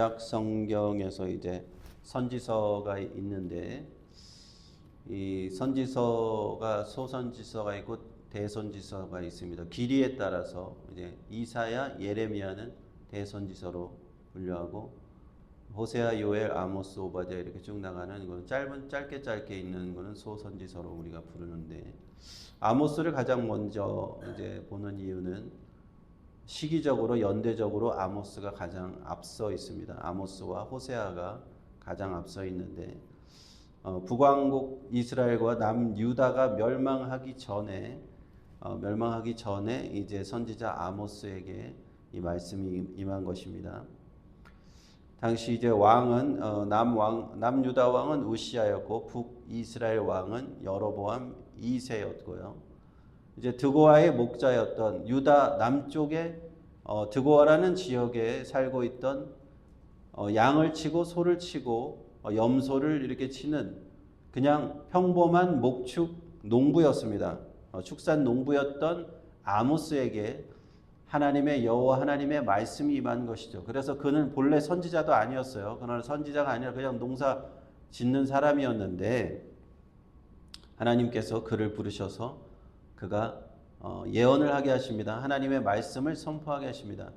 구약 성경에서 이제 선지서가 있는데 이 선지서가 소선지서가 있고 대선지서가 있습니다. 길이에 따라서 이제 이사야, 예레미야는 대선지서로 분류하고 호세아, 요엘, 아모스, 오바댜 이렇게 쭉 나가는 이거는 짧게 있는 거는 소선지서로 우리가 부르는데 아모스를 가장 먼저 이제 보는 이유는 시기적으로 연대적으로 아모스가 가장 앞서 있습니다. 아모스와 호세아가 가장 앞서 있는데 북왕국 이스라엘과 남유다가 멸망하기 전에 이제 선지자 아모스에게 이 말씀이 임한 것입니다. 당시 이제 왕은 남유다 왕은 우시아였고 북이스라엘 왕은 여로보암 2세였고요. 이제 드고아의 목자였던 유다 남쪽에 드고아라는 지역에 살고 있던 양을 치고 소를 치고 염소를 이렇게 치는 그냥 평범한 목축 농부였습니다. 축산 농부였던 아모스에게 하나님의 여호와 하나님의 말씀이 임한 것이죠. 그래서 그는 본래 선지자도 아니었어요. 그는 선지자가 아니라 그냥 농사 짓는 사람이었는데 하나님께서 그를 부르셔서 그가 예언을 하게 하십니다. 하나님의 말씀을 선포하게 하십니다.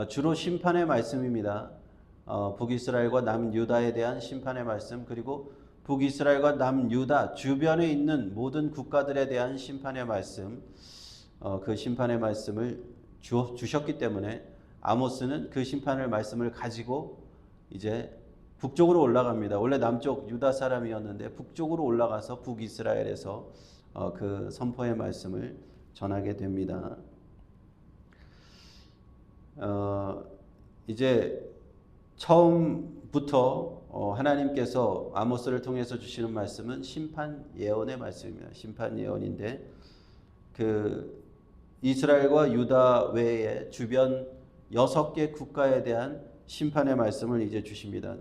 주로 심판의 말씀입니다. 북이스라엘과 남유다에 대한 심판의 말씀, 그리고 북이스라엘과 남유다 주변에 있는 모든 국가들에 대한 심판의 말씀, 그 심판의 말씀을 주셨기 때문에 아모스는 그 심판의 말씀을 가지고 이제 북쪽으로 올라갑니다. 원래 남쪽 유다 사람이었는데 북쪽으로 올라가서 북이스라엘에서 그 선포의 말씀을 전하게 됩니다. 이제 처음부터 하나님께서 아모스를 통해서 주시는 말씀은 심판 예언의 말씀입니다. 심판 예언인데 그 이스라엘과 유다 외에 주변 6개 국가에 대한 심판의 말씀을 이제 주십니다.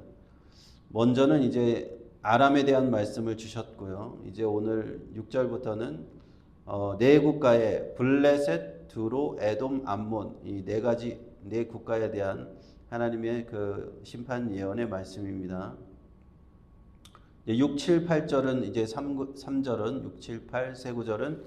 먼저는 이제 아람에 대한 말씀을 주셨고요. 이제 오늘 6절부터는 네 국가의 블레셋, 두로, 에돔, 암몬 이 네 국가에 대한 하나님의 그 심판 예언의 말씀입니다. 6, 7, 8절은 이제 3절은 6, 7, 8 세 구절은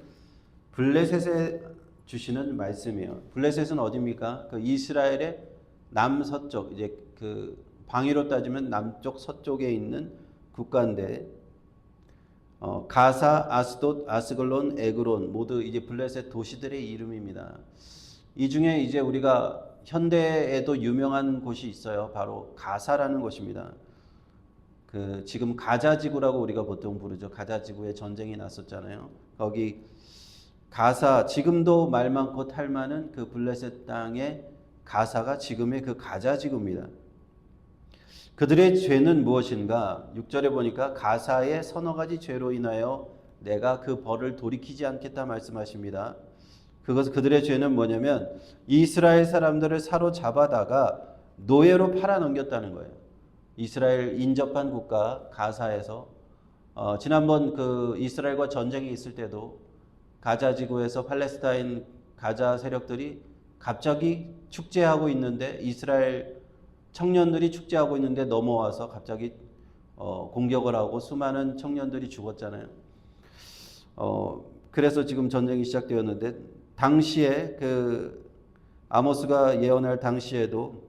블레셋에 주시는 말씀이에요. 블레셋은 어디입니까? 그 이스라엘의 남서쪽 이제 그 방위로 따지면 남쪽 서쪽에 있는 국가인데 가사, 아스돗, 아스글론, 에그론 모두 이제 블레셋 도시들의 이름입니다. 이 중에 이제 우리가 현대에도 유명한 곳이 있어요. 바로 가사라는 곳입니다. 그 지금 가자 지구라고 우리가 보통 부르죠. 가자 지구에 전쟁이 났었잖아요. 거기 가사 지금도 말 많고 탈 많은 그 블레셋 땅의 가사가 지금의 그 가자 지구입니다. 그들의 죄는 무엇인가? 6절에 보니까 가사의 서너 가지 죄로 인하여 내가 그 벌을 돌이키지 않겠다 말씀하십니다. 그들의 죄는 뭐냐면 이스라엘 사람들을 사로잡아다가 노예로 팔아넘겼다는 거예요. 이스라엘 인접한 국가 가사에서 지난번 그 이스라엘과 전쟁이 있을 때도 가자 지구에서 팔레스타인 가자 세력들이 갑자기 축제하고 있는데 이스라엘 청년들이 축제하고 있는데 넘어와서 갑자기 공격을 하고 수많은 청년들이 죽었잖아요. 그래서 지금 전쟁이 시작되었는데 당시에 그 아모스가 예언할 당시에도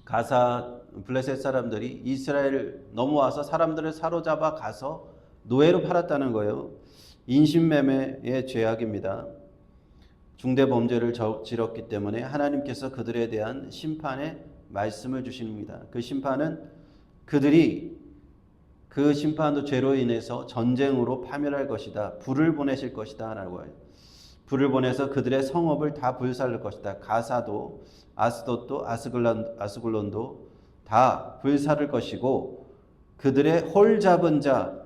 가사 블레셋 사람들이 이스라엘 넘어와서 사람들을 사로잡아 가서 노예로 팔았다는 거예요. 인신매매의 죄악입니다. 중대 범죄를 저질렀기 때문에 하나님께서 그들에 대한 심판의 말씀을 주십니다. 그 심판은 그들이 그 심판도 죄로 인해서 전쟁으로 파멸할 것이다. 불을 보내실 것이다 라고 해요. 불을 보내서 그들의 성읍을 다 불살릴 것이다. 가사도 아스돗도 아스글론도 다 불살릴 것이고 그들의 홀 잡은 자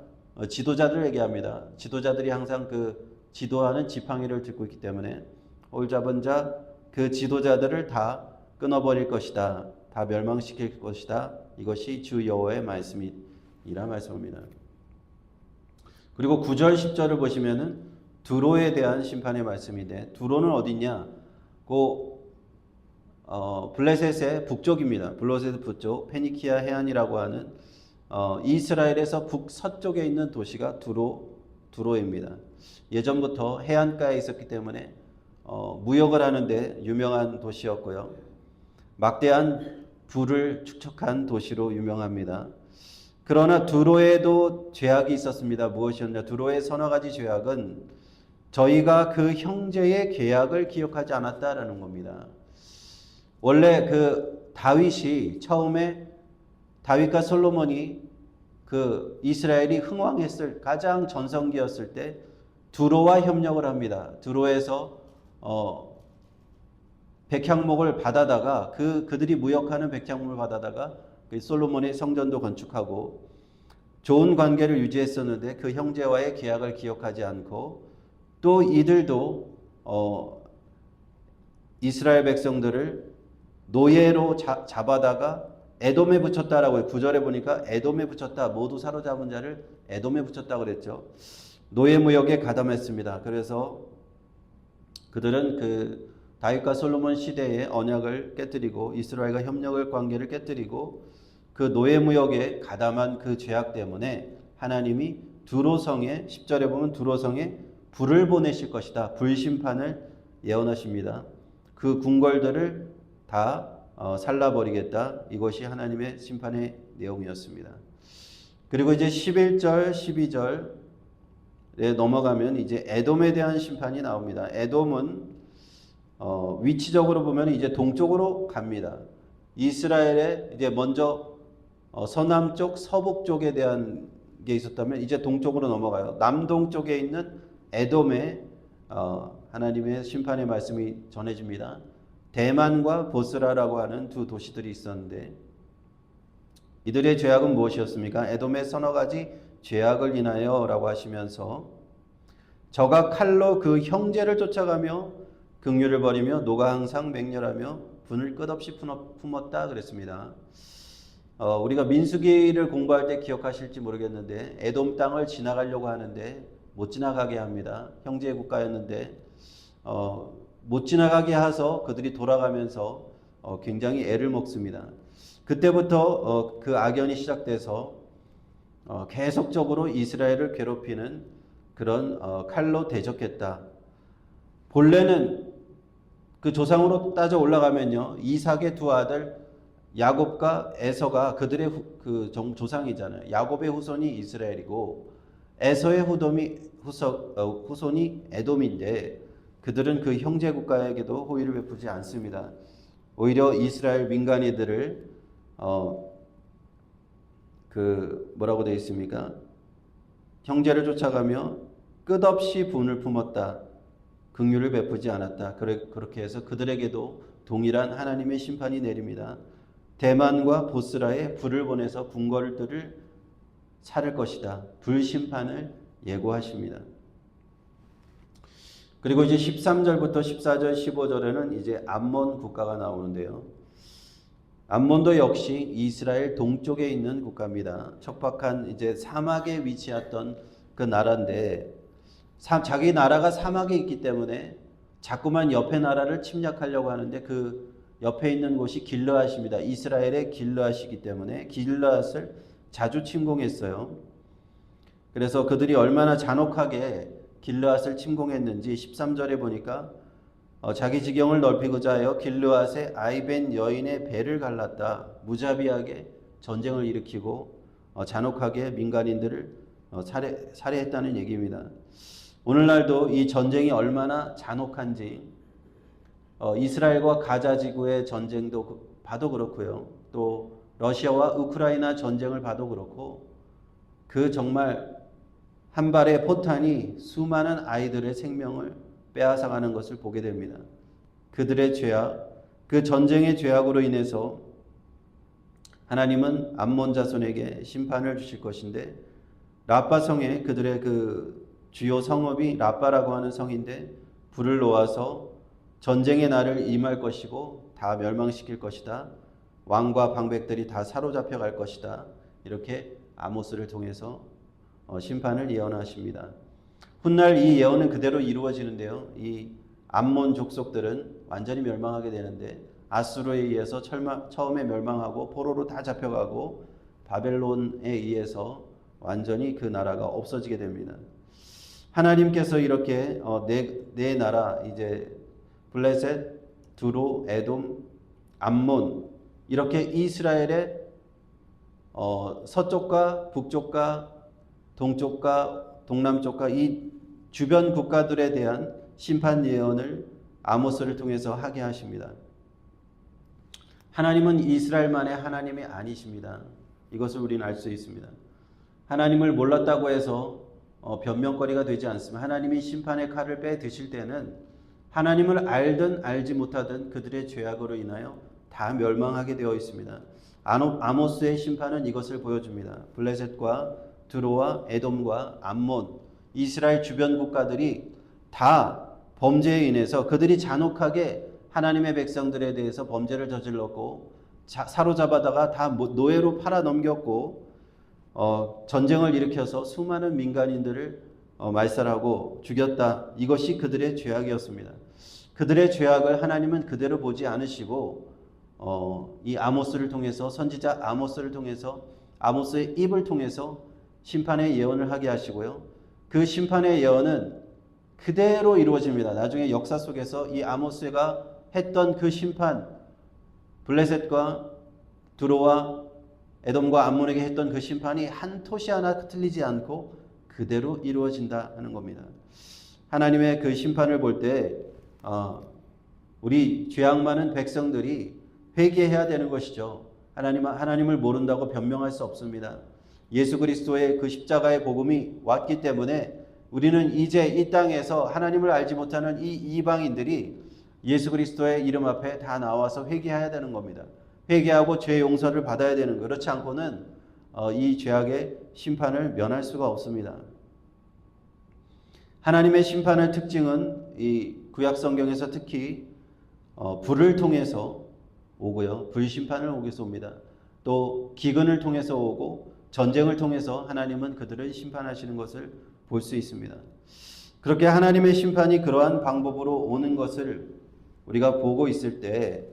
지도자들 얘기합니다. 지도자들이 항상 그 지도하는 지팡이를 들고 있기 때문에 홀 잡은 자 그 지도자들을 다 끊어버릴 것이다. 다 멸망시킬 것이다. 이것이 주 여호와의 말씀이라 말씀합니다. 그리고 9절 10절을 보시면은 두로에 대한 심판의 말씀인데 두로는 어디냐? 그 블레셋의 북쪽입니다. 블레셋 북쪽 페니키아 해안이라고 하는 이스라엘에서 북서쪽에 있는 도시가 두로입니다. 예전부터 해안가에 있었기 때문에 무역을 하는데 유명한 도시였고요. 막대한 부를 축적한 도시로 유명합니다. 그러나 두로에도 죄악이 있었습니다. 무엇이었냐? 두로의 서너 가지 죄악은 저희가 그 형제의 계약을 기억하지 않았다라는 겁니다. 원래 그 다윗이 처음에 다윗과 솔로몬이 그 이스라엘이 흥왕했을 가장 전성기였을 때 두로와 협력을 합니다. 두로에서 백향목을 받아다가 그들이 무역하는 백향목을 받아다가 솔로몬의 성전도 건축하고 좋은 관계를 유지했었는데 그 형제와의 계약을 기억하지 않고 또 이들도 이스라엘 백성들을 노예로 잡아다가 에돔에 붙였다라고 9절에 보니까 에돔에 붙였다. 모두 사로잡은 자를 에돔에 붙였다 그랬죠. 노예 무역에 가담했습니다. 그래서 그들은 그 다윗과 솔로몬 시대의 언약을 깨뜨리고 이스라엘과 협력을 관계를 깨뜨리고 그 노예 무역에 가담한 그 죄악 때문에 하나님이 두로성에 10절에 보면 두로성에 불을 보내실 것이다. 불심판을 예언하십니다. 그 궁궐들을 다 살라버리겠다. 이것이 하나님의 심판의 내용이었습니다. 그리고 이제 11절, 12절에 넘어가면 이제 에돔에 대한 심판이 나옵니다. 에돔은 위치적으로 보면 이제 동쪽으로 갑니다. 이스라엘에 이제 먼저 서남쪽, 서북쪽에 대한 게 있었다면 이제 동쪽으로 넘어가요. 남동쪽에 있는 에돔에 하나님의 심판의 말씀이 전해집니다. 대만과 보스라라고 하는 두 도시들이 있었는데 이들의 죄악은 무엇이었습니까? 에돔의 서너 가지 죄악을 인하여 라고 하시면서 저가 칼로 그 형제를 쫓아가며 긍휼을 버리며 노가 항상 맹렬하며 분을 끝없이 품었다 그랬습니다. 우리가 민수기를 공부할 때 기억하실지 모르겠는데 에돔 땅을 지나가려고 하는데 못 지나가게 합니다. 형제 국가였는데 못 지나가게 해서 그들이 돌아가면서 굉장히 애를 먹습니다. 그때부터 그 악연이 시작돼서 계속적으로 이스라엘을 괴롭히는 그런 칼로 대적했다. 본래는 그 조상으로 따져 올라가면요, 이삭의 두 아들 야곱과 에서가 그들의 조상이잖아요. 야곱의 후손이 이스라엘이고 에서의 후손이 에돔인데 그들은 그 형제 국가에게도 호의를 베푸지 않습니다. 오히려 이스라엘 민간인들을 뭐라고 되어 있습니까? 형제를 쫓아가며 끝없이 분을 품었다. 긍휼을 베푸지 않았다. 그렇게 해서 그들에게도 동일한 하나님의 심판이 내립니다. 대만과 보스라에 불을 보내서 궁궐들을 살을 것이다. 불심판을 예고하십니다. 그리고 이제 13절부터 14절, 15절에는 이제 암몬 국가가 나오는데요. 암몬도 역시 이스라엘 동쪽에 있는 국가입니다. 척박한 이제 사막에 위치했던 그 나라인데 자기 나라가 사막에 있기 때문에 자꾸만 옆에 나라를 침략하려고 하는데 그 옆에 있는 곳이 길르앗입니다. 이스라엘의 길르앗이기 때문에 길르앗을 자주 침공했어요. 그래서 그들이 얼마나 잔혹하게 길르앗을 침공했는지 13절에 보니까 자기 지경을 넓히고자 하여 길르앗의 아이벤 여인의 배를 갈랐다. 무자비하게 전쟁을 일으키고 잔혹하게 민간인들을 살해했다는 얘기입니다. 오늘날도 이 전쟁이 얼마나 잔혹한지 이스라엘과 가자 지구의 전쟁도 봐도 그렇고요. 또 러시아와 우크라이나 전쟁을 봐도 그렇고 그 정말 한 발의 포탄이 수많은 아이들의 생명을 빼앗아가는 것을 보게 됩니다. 그들의 죄악, 그 전쟁의 죄악으로 인해서 하나님은 암몬 자손에게 심판을 주실 것인데 라빠 성에 그들의 그 주요 성읍이 라빠라고 하는 성인데 불을 놓아서 전쟁의 날을 임할 것이고 다 멸망시킬 것이다. 왕과 방백들이 다 사로잡혀 갈 것이다. 이렇게 아모스를 통해서 심판을 예언하십니다. 훗날 이 예언은 그대로 이루어지는데요. 이 암몬 족속들은 완전히 멸망하게 되는데 아수르에 의해서 처음에 멸망하고 포로로 다 잡혀가고 바벨론에 의해서 완전히 그 나라가 없어지게 됩니다. 하나님께서 이렇게 네 나라 이제 블레셋, 두로, 에돔, 암몬 이렇게 이스라엘의 서쪽과 북쪽과 동쪽과 동남쪽과 이 주변 국가들에 대한 심판 예언을 아모스를 통해서 하게 하십니다. 하나님은 이스라엘만의 하나님이 아니십니다. 이것을 우리는 알 수 있습니다. 하나님을 몰랐다고 해서 변명거리가 되지 않습니다. 하나님이 심판의 칼을 빼드실 때는 하나님을 알든 알지 못하든 그들의 죄악으로 인하여 다 멸망하게 되어 있습니다. 아모스의 심판은 이것을 보여줍니다. 블레셋과 드로와 에돔과 암몬, 이스라엘 주변 국가들이 다 범죄에 인해서 그들이 잔혹하게 하나님의 백성들에 대해서 범죄를 저질렀고 사로잡아다가 다 노예로 팔아넘겼고 전쟁을 일으켜서 수많은 민간인들을 말살하고 죽였다. 이것이 그들의 죄악이었습니다. 그들의 죄악을 하나님은 그대로 보지 않으시고 이 아모스를 통해서 선지자 아모스를 통해서 아모스의 입을 통해서 심판의 예언을 하게 하시고요. 그 심판의 예언은 그대로 이루어집니다. 나중에 역사 속에서 이 아모스가 했던 그 심판, 블레셋과 두로와 에돔과 암몬에게 했던 그 심판이 한 토시 하나 틀리지 않고 그대로 이루어진다 하는 겁니다. 하나님의 그 심판을 볼 때 우리 죄악 많은 백성들이 회개해야 되는 것이죠. 하나님을 모른다고 변명할 수 없습니다. 예수 그리스도의 그 십자가의 복음이 왔기 때문에 우리는 이제 이 땅에서 하나님을 알지 못하는 이 이방인들이 예수 그리스도의 이름 앞에 다 나와서 회개해야 되는 겁니다. 회개하고 죄 용서를 받아야 되는 것. 그렇지 않고는 이 죄악의 심판을 면할 수가 없습니다. 하나님의 심판의 특징은 이 구약 성경에서 특히 불을 통해서 오고요. 불심판을 오게서 옵니다. 또 기근을 통해서 오고 전쟁을 통해서 하나님은 그들을 심판하시는 것을 볼 수 있습니다. 그렇게 하나님의 심판이 그러한 방법으로 오는 것을 우리가 보고 있을 때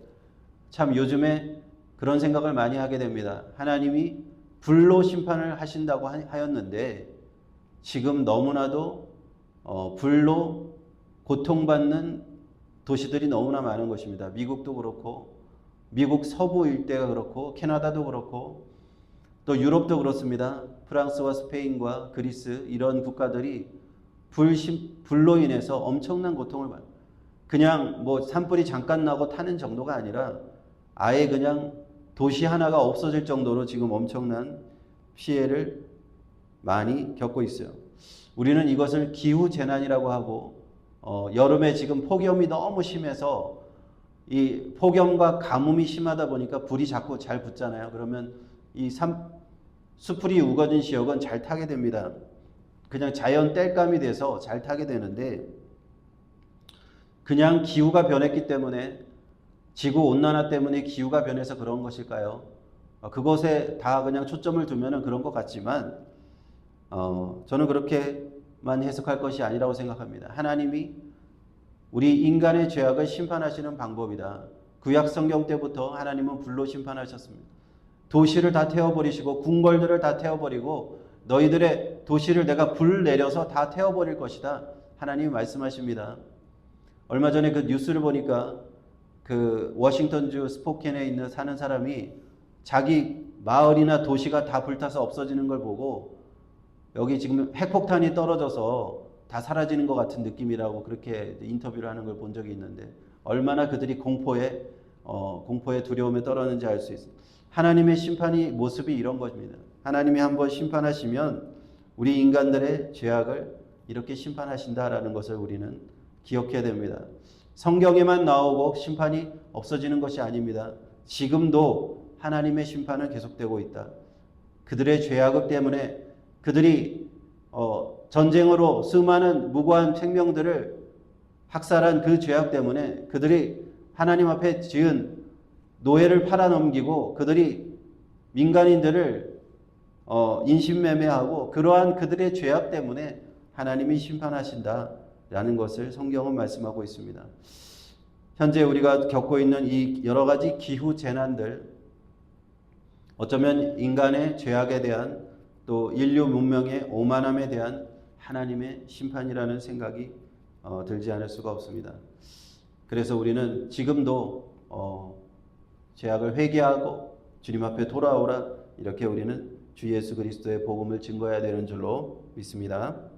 참 요즘에 그런 생각을 많이 하게 됩니다. 하나님이 불로 심판을 하신다고 하였는데 지금 너무나도 불로 고통받는 도시들이 너무나 많은 것입니다. 미국도 그렇고 미국 서부 일대가 그렇고 캐나다도 그렇고 또 유럽도 그렇습니다. 프랑스와 스페인과 그리스 이런 국가들이 불로 인해서 엄청난 고통을 받습니다. 그냥 뭐 산불이 잠깐 나고 타는 정도가 아니라 아예 그냥 도시 하나가 없어질 정도로 지금 엄청난 피해를 많이 겪고 있어요. 우리는 이것을 기후재난이라고 하고 여름에 지금 폭염이 너무 심해서 이 폭염과 가뭄이 심하다 보니까 불이 자꾸 잘 붙잖아요. 그러면 이 수풀이 우거진 지역은 잘 타게 됩니다. 그냥 자연 땔감이 돼서 잘 타게 되는데 그냥 기후가 변했기 때문에 지구온난화 때문에 기후가 변해서 그런 것일까요? 그것에 다 그냥 초점을 두면 그런 것 같지만 저는 그렇게만 해석할 것이 아니라고 생각합니다. 하나님이 우리 인간의 죄악을 심판하시는 방법이다. 구약 성경 때부터 하나님은 불로 심판하셨습니다. 도시를 다 태워버리시고 궁궐들을 다 태워버리고 너희들의 도시를 내가 불 내려서 다 태워버릴 것이다. 하나님이 말씀하십니다. 얼마 전에 그 뉴스를 보니까 그 워싱턴주 스포켄에 사는 사람이 자기 마을이나 도시가 다 불타서 없어지는 걸 보고 여기 지금 핵폭탄이 떨어져서 다 사라지는 것 같은 느낌이라고 그렇게 인터뷰를 하는 걸 본 적이 있는데 얼마나 그들이 공포에 두려움에 떨었는지 알 수 있습니다. 하나님의 심판이 모습이 이런 것입니다. 하나님이 한번 심판하시면 우리 인간들의 죄악을 이렇게 심판하신다라는 것을 우리는 기억해야 됩니다. 성경에만 나오고 심판이 없어지는 것이 아닙니다. 지금도 하나님의 심판은 계속되고 있다. 그들의 죄악 때문에 그들이 전쟁으로 수많은 무고한 생명들을 학살한 그 죄악 때문에 그들이 하나님 앞에 지은 노예를 팔아넘기고 그들이 민간인들을 인신매매하고 그러한 그들의 죄악 때문에 하나님이 심판하신다라는 것을 성경은 말씀하고 있습니다. 현재 우리가 겪고 있는 이 여러 가지 기후 재난들, 어쩌면 인간의 죄악에 대한 또 인류 문명의 오만함에 대한 하나님의 심판이라는 생각이 들지 않을 수가 없습니다. 그래서 우리는 지금도 죄악을 회개하고 주님 앞에 돌아오라, 이렇게 우리는 주 예수 그리스도의 복음을 증거해야 되는 줄로 믿습니다.